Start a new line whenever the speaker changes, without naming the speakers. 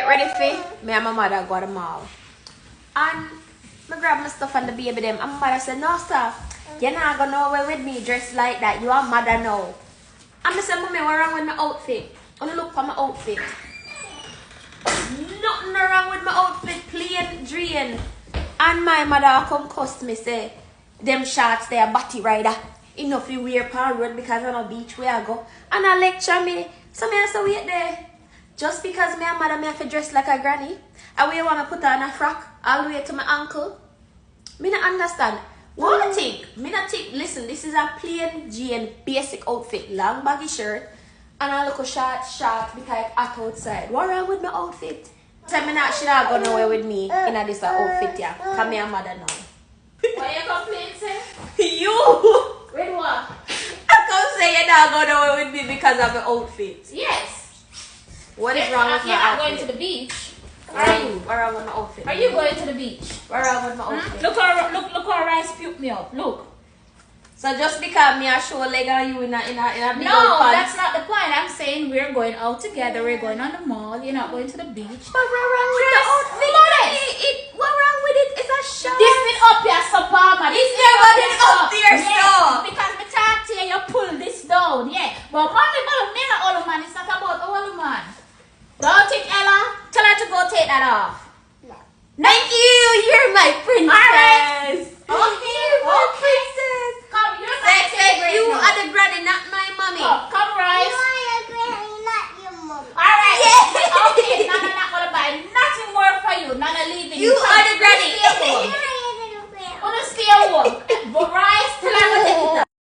get ready for me and my mother go to the mall. And I grab my stuff and the baby them. And my mother said, no, sir, you're not going nowhere with me dressed like that. You are mother now. And I said, Mommy, what's wrong with my outfit? I look for my outfit. Nothing wrong with my outfit, plain drain. And my mother come cuss me, say, them shorts, they are body rider. Enough you wear pan road because on a beach where I go. And I lecture me. So me I say, wait there. Just because me and mother me have to dress like a granny, and we want to put on a frock all the way to my ankle. Me not understand. What I think? Me not think, listen, this is a plain jean basic outfit. Long baggy shirt. And a little short because it's hot outside. What wrong with my outfit? Tell me not she not go nowhere with me in this outfit, yeah. Come here, mother now.
Why you complain, say?
You!
With what?
I come say you not go nowhere with me because of the outfit.
Yes.
What is wrong with my
You're not
outfit?
going to the beach.
Are you? What wrong with my outfit?
Are you going to the beach?
What wrong with my outfit?
Look how rice puke me up. Look.
So just because me I show a leg on you in a big
No,
old pants.
that's not the point. I'm saying we're going out together. We're going on the mall. You're not going to the beach.
What wrong with the outfit? What wrong with it? It's a shirt.
This been up here, so Palmer.
It's never been up there, so.
Because me talk to you, you pull this down, yeah. But mommy, me not all man. It's not about all man. Don't think Ella. Tell her to go take that off.
No. Thank you. You're my princess.
Alright.
Okay. You're my princess.
Come, you're my
Say
favorite.
you
now.
are the granny, not